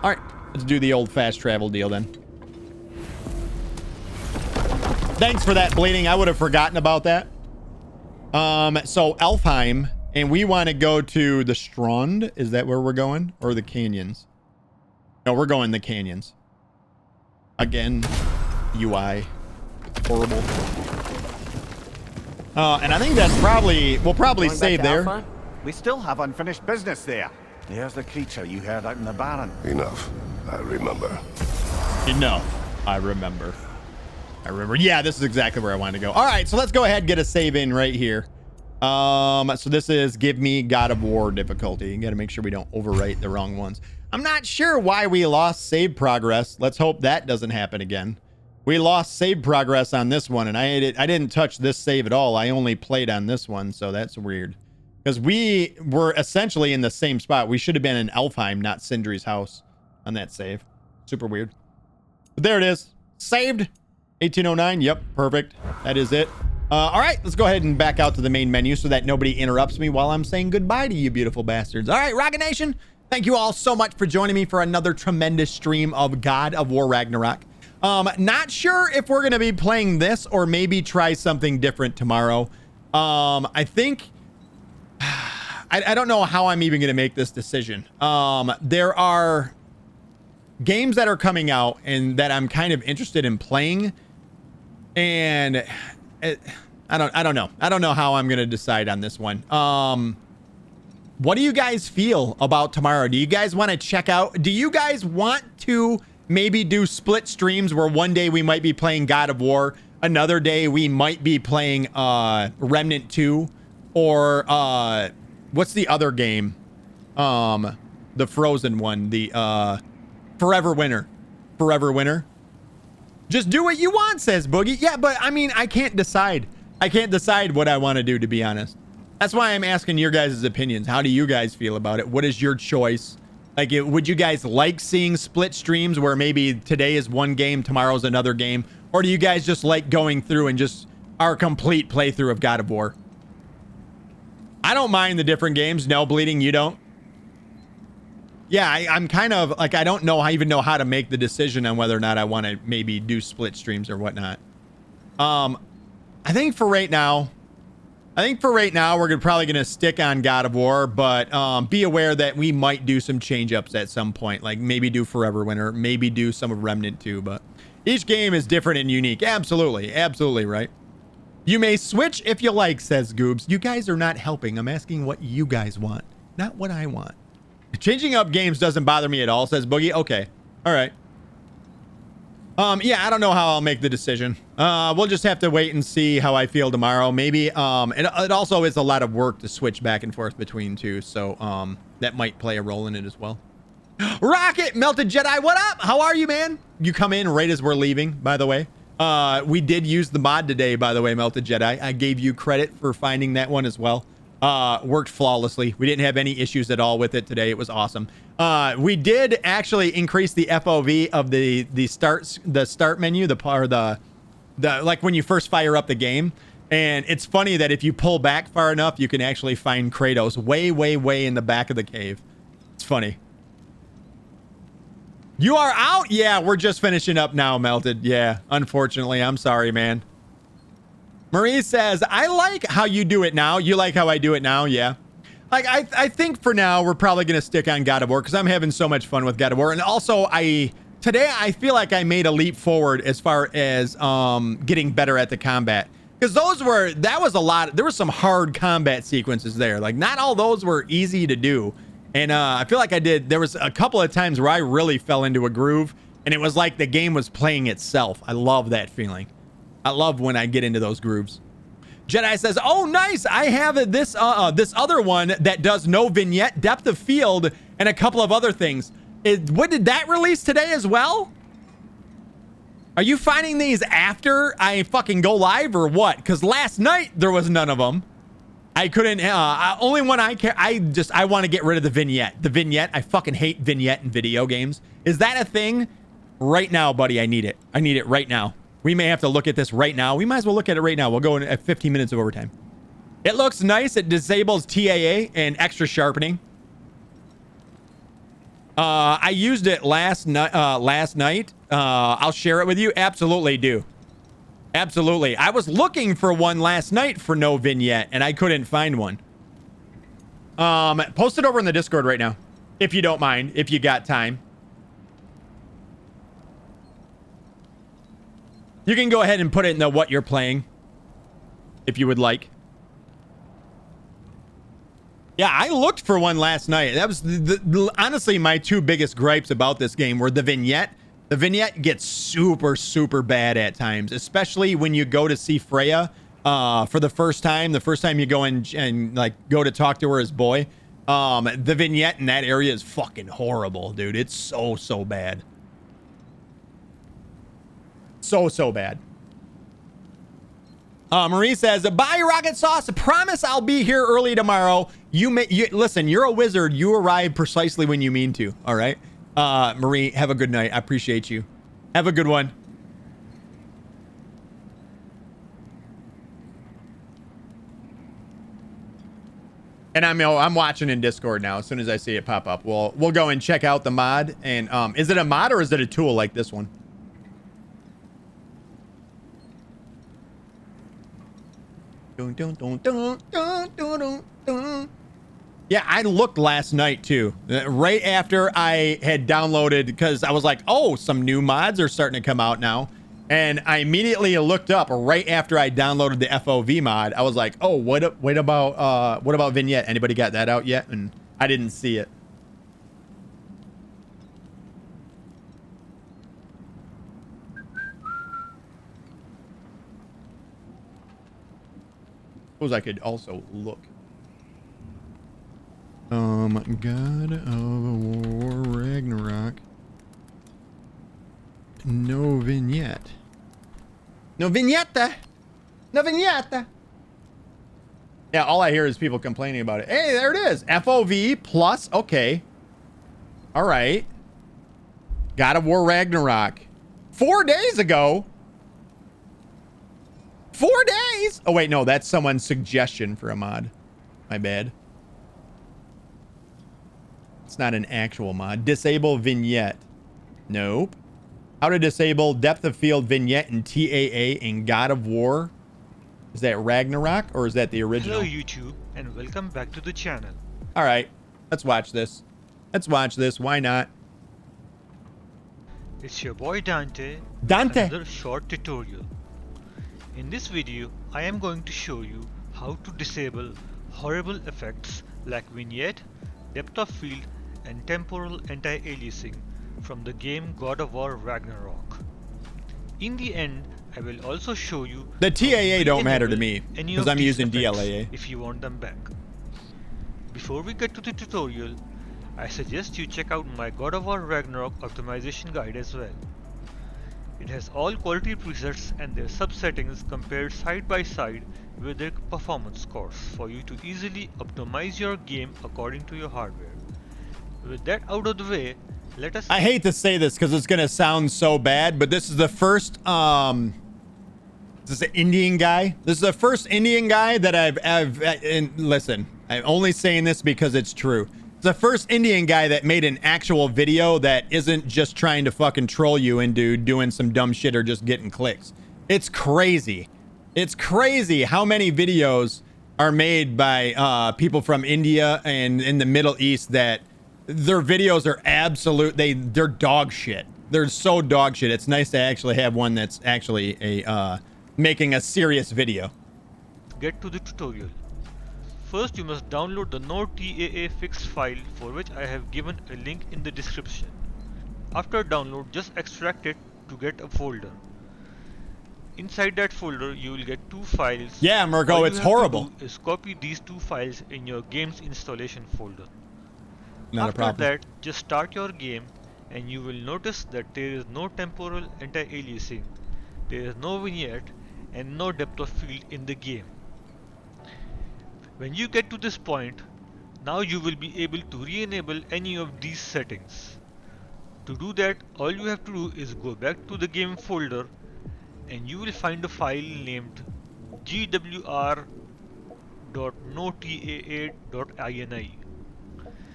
All right, let's do the old fast travel deal then. Thanks for that, Bleeding. I would have forgotten about that. So Elfheim, and we want to go to the Strand. Is that where we're going? Or the canyons? No, we're going the canyons. Again, UI. Horrible. And I think that's probably, we'll probably save there. Alpha? We still have unfinished business there. Here's the creature you heard out in the barren. Enough. I remember. Enough. I remember. Yeah, this is exactly where I wanted to go. All right, so let's go ahead and get a save in right here. So this is give me God of War difficulty. You got to make sure we don't overwrite the wrong ones. I'm not sure why we lost save progress. Let's hope that doesn't happen again. We lost save progress on this one, and I didn't touch this save at all. I only played on this one, so that's weird. Because we were essentially in the same spot. We should have been in Elfheim, not Sindri's house on that save. Super weird. But there it is. Saved. 1809. Yep, perfect. That is it. All right, let's go ahead and back out to the main menu so that nobody interrupts me while I'm saying goodbye to you beautiful bastards. All right, Rocket Nation, thank you all so much for joining me for another tremendous stream of God of War Ragnarok. Not sure if we're going to be playing this or maybe try something different tomorrow. I think... I don't know how I'm even going to make this decision. There are games that are coming out and that I'm kind of interested in playing. And I don't know. I don't know how I'm going to decide on this one. What do you guys feel about tomorrow? Do you guys want to check out? Do you guys want to maybe do split streams where one day we might be playing God of War, another day we might be playing Remnant 2, or what's the other game? The Frozen one, the Fimbulwinter. Fimbulwinter. Just do what you want, says Boogie. Yeah, but I mean, I can't decide. I can't decide what I want to do, to be honest. That's why I'm asking your guys' opinions. How do you guys feel about it? What is your choice? Like, would you guys like seeing split streams where maybe today is one game, tomorrow's another game? Or do you guys just like going through and just our complete playthrough of God of War? I don't mind the different games. No, Bleeding, you don't? Yeah, I'm kind of like, I don't know. I even know how to make the decision on whether or not I want to maybe do split streams or whatnot. I think for right now, we're probably going to stick on God of War, but be aware that we might do some change-ups at some point, like maybe do Fimbulwinter, maybe do some of Remnant 2, but each game is different and unique. Absolutely, absolutely right. You may switch if you like, says Goobs. You guys are not helping. I'm asking what you guys want, not what I want. Changing up games doesn't bother me at all, says Boogie. Okay, all right. Yeah, I don't know how I'll make the decision. We'll just have to wait and see how I feel tomorrow. Maybe, it also is a lot of work to switch back and forth between two, so that might play a role in it as well. Rocket Melted Jedi, what up? How are you, man? You come in right as we're leaving, by the way. We did use the mod today, by the way, Melted Jedi. I gave you credit for finding that one as well. Worked flawlessly. We didn't have any issues at all with it today. It was awesome. We did actually increase the FOV of the start menu, the like when you first fire up the game. And it's funny that if you pull back far enough, you can actually find Kratos way in the back of the cave. It's funny. You are out? Yeah, we're just finishing up now, Melted. Yeah, unfortunately. I'm sorry, man. Marie says, I like how you do it now. You like how I do it now? Yeah. Like, I think for now, we're probably going to stick on God of War because I'm having so much fun with God of War. And also, today, I feel like I made a leap forward as far as getting better at the combat. Because that was a lot. There were some hard combat sequences there. Like, not all those were easy to do. And I feel like there was a couple of times where I really fell into a groove. And it was like the game was playing itself. I love that feeling. I love when I get into those grooves. Jedi says, oh, nice. I have this other one that does no vignette, depth of field, and a couple of other things. What did that release today as well? Are you finding these after I fucking go live or what? Because last night there was none of them. I couldn't, only one I care. I want to get rid of the vignette. The vignette, I fucking hate vignette in video games. Is that a thing? Right now, buddy, I need it. I need it right now. We may have to look at this right now. We might as well look at it right now. We'll go in at 15 minutes of overtime. It looks nice. It disables TAA and extra sharpening. I used it last night. I'll share it with you. Absolutely do. Absolutely. I was looking for one last night for no vignette, and I couldn't find one. Post it over in the Discord right now, if you don't mind, if you got time. You can go ahead and put it in the what you're playing, if you would like. Yeah, I looked for one last night. That was honestly my two biggest gripes about this game were the vignette. The vignette gets super, super bad at times, especially when you go to see Freya for the first time. The first time you go and like go to talk to her as boy. The vignette in that area is fucking horrible, dude. It's so, so bad. So, so bad. Marie says, bye, Rockitsauce. I promise I'll be here early tomorrow. Listen, you're a wizard. You arrive precisely when you mean to. All right. Marie, have a good night. I appreciate you. Have a good one. And I'm watching in Discord now. As soon as I see it pop up, we'll go and check out the mod. And is it a mod or is it a tool like this one? Yeah, I looked last night too, right after I had downloaded, because I was like, oh, some new mods are starting to come out now. And I immediately looked up right after I downloaded the FOV mod. I was like, oh, what about Vignette? Anybody got that out yet? And I didn't see it. Suppose I could also look. God of War Ragnarok. No vignette. No vignette. No vignette. Yeah, all I hear is people complaining about it. Hey, there it is. FOV plus. Okay. All right. God of War Ragnarok. 4 days ago. 4 days. Oh, wait, no, that's someone's suggestion for a mod. My bad. It's not an actual mod. Disable vignette. Nope. How to disable depth of field vignette in TAA in God of War. Is that Ragnarok or is that the original? Hello YouTube and welcome back to the channel. All right, let's watch this. Let's watch this. Why not? It's your boy Dante. Dante. Another short tutorial. In this video, I am going to show you how to disable horrible effects like vignette, depth of field, and temporal anti-aliasing from the game God of War Ragnarok. In the end, I will also show you the TAA don't matter to enable me any because of I'm these using effects DLAA. if you want them back. Before we get to the tutorial, I suggest you check out my God of War Ragnarok optimization guide as well. It has all quality presets and their subsettings compared side by side with their performance scores for you to easily optimize your game according to your hardware. With that out of the way, let us... I hate to say this because it's gonna sound so bad, but this is the first this is an Indian guy. This is the first Indian guy that I've and listen, I'm only saying this because it's true. It's the first Indian guy that made an actual video that isn't just trying to fucking troll you into doing some dumb shit or just getting clicks. It's crazy. It's crazy how many videos are made by people from India and in the Middle East that their videos are they're dog shit. They're so dog shit. It's nice to actually have one that's actually a making a serious video. Get to the tutorial. First, you must download the NoTAA fix file, for which I have given a link in the description. After download, just extract it to get a folder. Inside that folder, you will get two files. Yeah, Mirko, it's horrible. All you have to do is copy these two files in your game's installation folder. Not a problem. After that, just start your game and you will notice that there is no temporal anti-aliasing, there is no vignette and no depth of field in the game. When you get to this point, now you will be able to re-enable any of these settings. To do that, all you have to do is go back to the game folder and you will find a file named gwr.notaa.ini.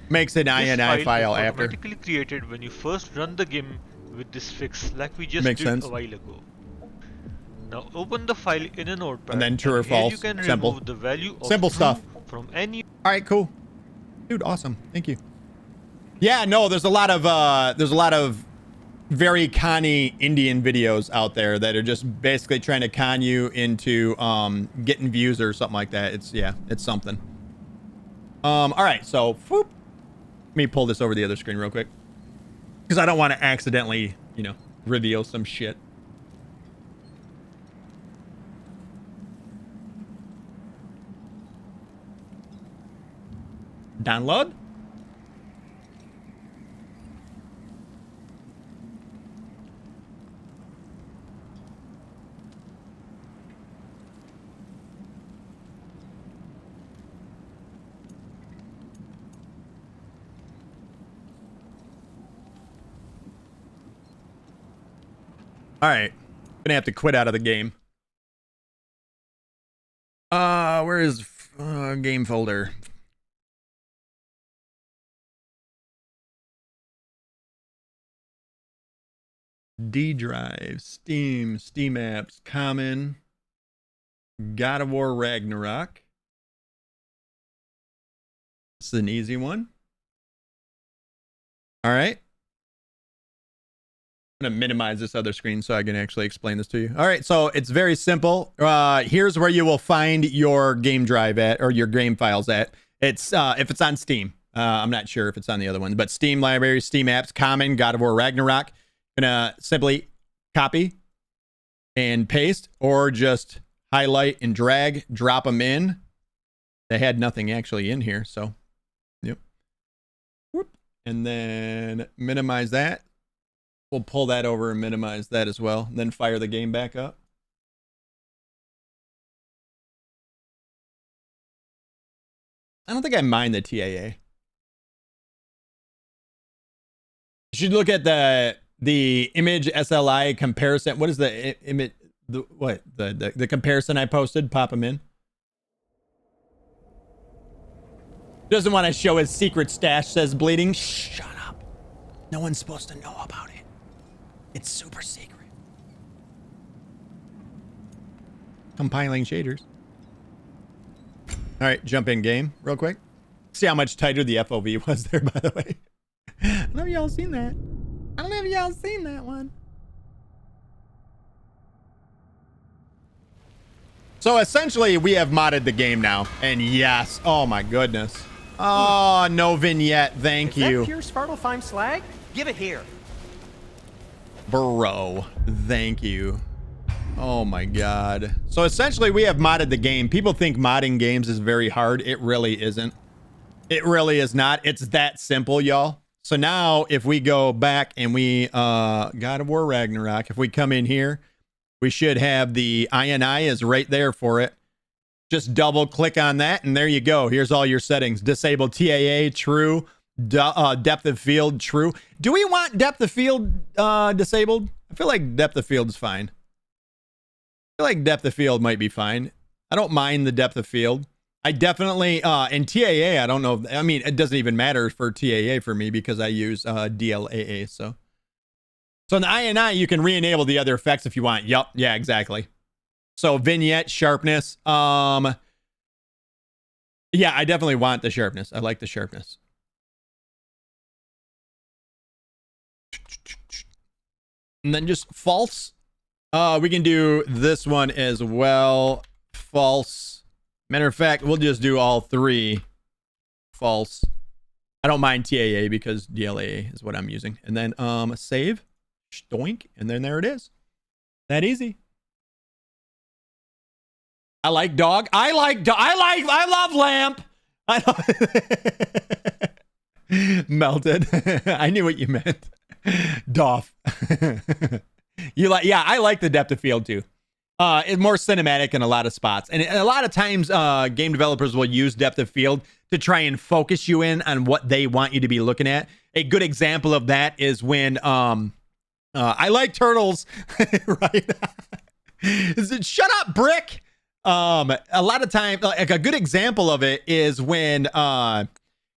makes an This INI file is after. automatically created when you first run the game with this fix, like we just Makes did sense. a while ago. Now open the file in a notepad, And then true or here false. you can Simple. remove the value of Simple true stuff. from any. All right, cool. Dude, awesome. Thank you. Yeah, no, there's a lot of very conny Indian videos out there that are just basically trying to con you into getting views or something like that. It's something. All right, so whoop. Let me pull this over the other screen real quick, because I don't want to accidentally, reveal some shit. Download. All right, gonna have to quit out of the game. Where is game folder? D drive, Steam apps, common, God of War Ragnarok. This is an easy one. All right. I'm going to minimize this other screen so I can actually explain this to you. All right, so it's very simple. Here's where you will find your game drive at, or your game files at. It's if it's on Steam. I'm not sure if it's on the other one, but Steam library, Steam apps, common, God of War Ragnarok. Gonna simply copy and paste, or just highlight and drag, drop them in. They had nothing actually in here, so yep. Whoop. And then minimize that. We'll pull that over and minimize that as well. Then fire the game back up. I don't think I mind the TAA. You should look at the image SLI comparison. What is the image? The comparison I posted? Pop them in. Doesn't want to show his secret stash, says Bleeding. Shut up. No one's supposed to know about it. It's super secret. Compiling shaders. All right, jump in game real quick. See how much tighter the FOV was there, by the way. I don't know if y'all seen that. I don't know if y'all seen that one. So essentially, we have modded the game now. And yes, oh my goodness. Oh, no vignette, thank you. Is that pure Svartalfheim slag? Give it here. Bro, thank you. Oh my god. So essentially we have modded the game. People think modding games is very hard. It really isn't. It really is not. It's that simple, y'all. So now if we go back and we God of War Ragnarok, if we come in here, we should have the INI is right there for it. Just double click on that and there you go. Here's all your settings. Disable TAA, true. Depth of field, true. Do we want depth of field disabled? I feel like depth of field is fine. I feel like depth of field might be fine. I don't mind the depth of field. I definitely, in TAA, I don't know. I mean, it doesn't even matter for TAA for me because I use DLAA. So in the INI, you can re-enable the other effects if you want. Yup. Yeah, exactly. So vignette, sharpness. Yeah, I definitely want the sharpness. I like the sharpness. And then just false. We can do this one as well. False. Matter of fact, we'll just do all three. False. I don't mind TAA because DLAA is what I'm using. And then save. Stoink. And then there it is. That easy. I like dog. I love lamp. Melted. I knew what you meant. Doff. You like, yeah, I like the depth of field too. It's more cinematic in a lot of spots. And a lot of times game developers will use depth of field to try and focus you in on what they want you to be looking at. A good example of that is when I like turtles, right? Is it shut up, Brick? A lot of time, like a good example of it is when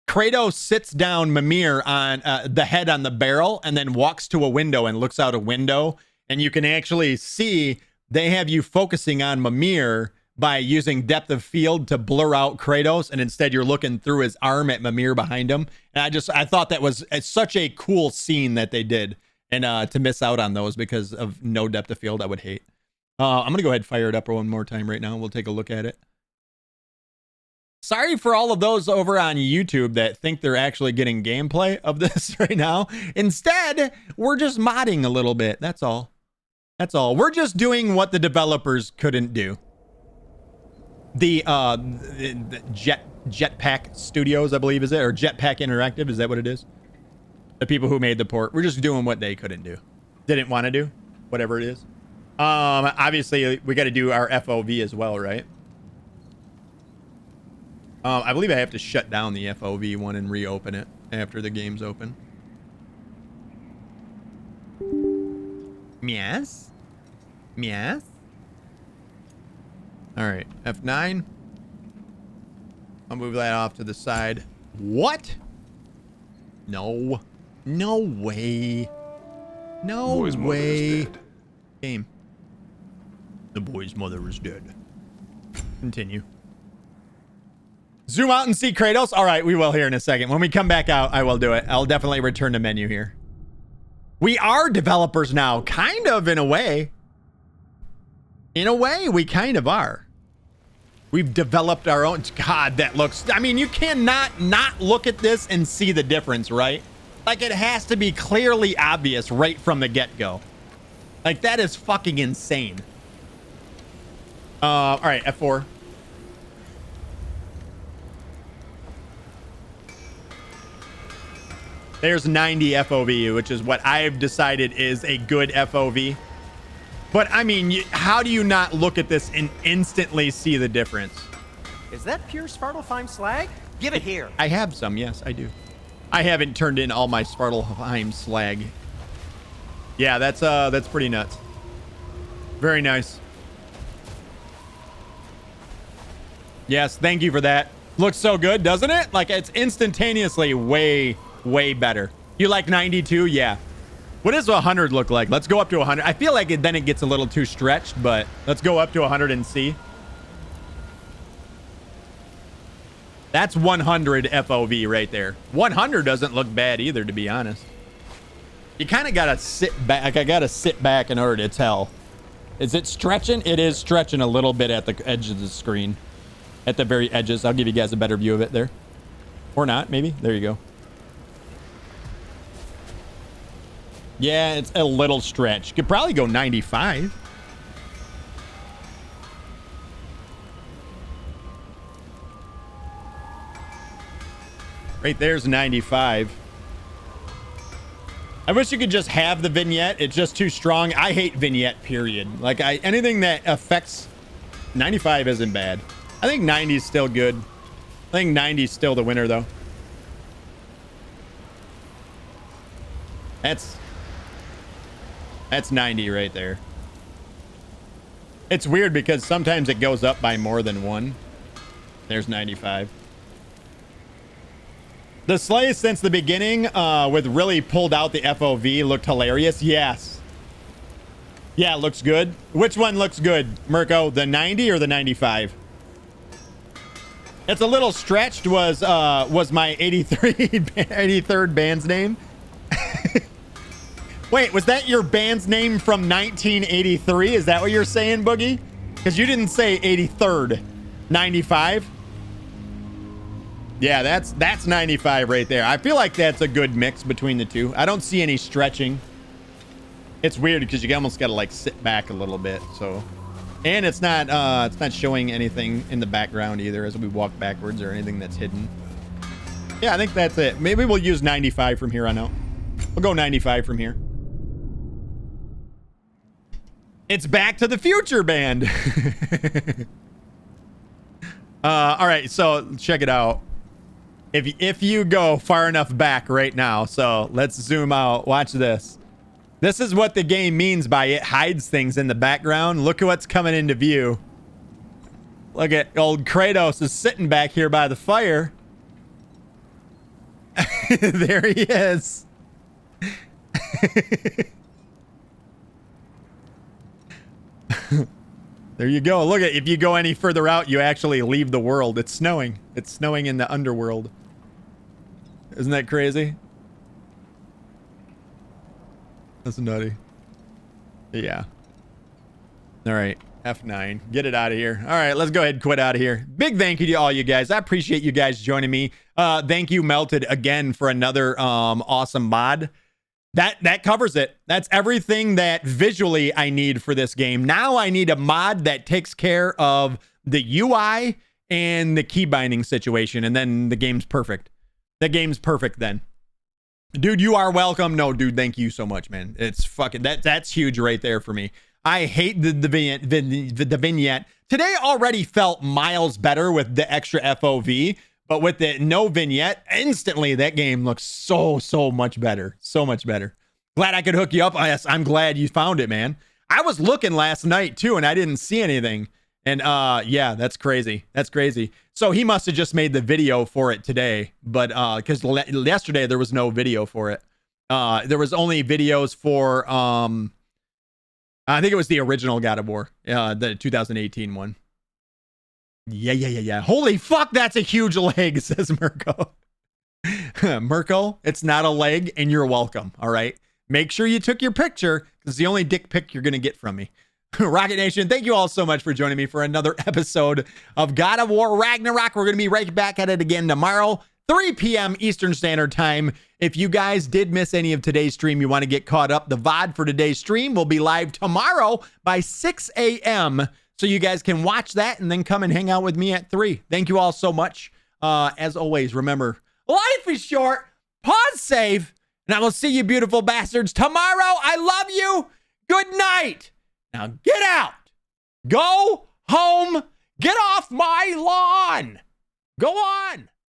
Kratos sits down Mimir on the head on the barrel and then walks to a window and looks out a window. And you can actually see they have you focusing on Mimir by using depth of field to blur out Kratos. And instead you're looking through his arm at Mimir behind him. And I thought that was such a cool scene that they did. And to miss out on those because of no depth of field, I would hate. I'm going to go ahead and fire it up one more time right now. We'll take a look at it. Sorry for all of those over on YouTube that think they're actually getting gameplay of this right now. Instead, we're just modding a little bit. That's all. That's all. We're just doing what the developers couldn't do. The Jetpack Studios, I believe, is it? Or Jetpack Interactive, is that what it is? The people who made the port. We're just doing what they couldn't do. Didn't want to do. Whatever it is. Obviously, we got to do our FOV as well, right? I believe I have to shut down the FOV one and reopen it after the game's open. Yes. Yes. All right, F9. I'll move that off to the side. What? No. No way. No Boy's mother way. is dead. Game. The boy's mother is dead. Continue. Zoom out and see Kratos. All right, we will here in a second. When we come back out, I will do it. I'll definitely return to menu here. We are developers now, kind of, in a way. In a way, we kind of are. We've developed our own. God, that looks... I mean, you cannot not look at this and see the difference, right? Like, it has to be clearly obvious right from the get-go. Like, that is fucking insane. All right, F4. There's 90 FOV, which is what I've decided is a good FOV. But, I mean, how do you not look at this and instantly see the difference? Is that pure Svartalfheim slag? Give it here. I have some, yes, I do. I haven't turned in all my Svartalfheim slag. Yeah, that's pretty nuts. Very nice. Yes, thank you for that. Looks so good, doesn't it? Like, it's instantaneously way better. You like 92? Yeah. What does 100 look like? Let's go up to 100. I feel like then it gets a little too stretched, but let's go up to 100 and see. That's 100 FOV right there. 100 doesn't look bad either, to be honest. You kind of got to sit back. Like, I got to sit back in order to tell. Is it stretching? It is stretching a little bit at the edge of the screen. At the very edges. I'll give you guys a better view of it there. Or not, maybe. There you go. Yeah, it's a little stretch. You could probably go 95. Right there's 95. I wish you could just have the vignette. It's just too strong. I hate vignette, period. Like, anything that affects... 95 isn't bad. I think 90 is still good. I think 90 is still the winner, though. That's 90 right there. It's weird because sometimes it goes up by more than one. There's 95. The sleigh since the beginning with really pulled out the FOV looked hilarious. Yes. Yeah, it looks good. Which one looks good, Mirko? The 90 or the 95? It's a little stretched was my 83rd band's name. Wait, was that your band's name from 1983? Is that what you're saying, Boogie? Because you didn't say 83rd. 95? Yeah, that's 95 right there. I feel like that's a good mix between the two. I don't see any stretching. It's weird because you almost got to like sit back a little bit. So, and it's not showing anything in the background either as we walk backwards or anything that's hidden. Yeah, I think that's it. Maybe we'll use 95 from here on out. We'll go 95 from here. It's Back to the Future band. All right, so check it out. If you go far enough back right now, so let's zoom out. Watch this. This is what the game means by it hides things in the background. Look at what's coming into view. Look at old Kratos is sitting back here by the fire. There he is. There you go. Look at, if you go any further out, you actually leave the world. It's snowing. It's snowing in the underworld. Isn't that crazy? That's nutty. Yeah. All right. F9. Get it out of here. All right, let's go ahead and quit out of here. Big thank you to all you guys. I appreciate you guys joining me. Thank you, Melted, again for another awesome mod. That covers it. That's everything that visually I need for this game. Now I need a mod that takes care of the UI and the key binding situation, and then the game's perfect. The game's perfect then. Dude, you are welcome. No, dude, thank you so much, man. It's fucking, that's huge right there for me. I hate the vignette. Today already felt miles better with the extra FOV, but with the no vignette, instantly that game looks so much better. So much better. Glad I could hook you up. Yes, I'm glad you found it, man. I was looking last night too, and I didn't see anything. And yeah, that's crazy. That's crazy. So he must have just made the video for it today, but because yesterday there was no video for it. There was only videos for I think it was the original God of War, the 2018 one. Yeah. Holy fuck, that's a huge leg, says Mirko. Mirko, it's not a leg, and you're welcome. All right. Make sure you took your picture, because it's the only dick pic you're gonna get from me. Rocket Nation, thank you all so much for joining me for another episode of God of War Ragnarok. We're going to be right back at it again tomorrow, 3 p.m. Eastern Standard Time. If you guys did miss any of today's stream, you want to get caught up, the VOD for today's stream will be live tomorrow by 6 a.m. So you guys can watch that and then come and hang out with me at 3. Thank you all so much. As always, remember, life is short. Pause, save, and I will see you beautiful bastards tomorrow. I love you. Good night. Now get out, go home, get off my lawn, go on.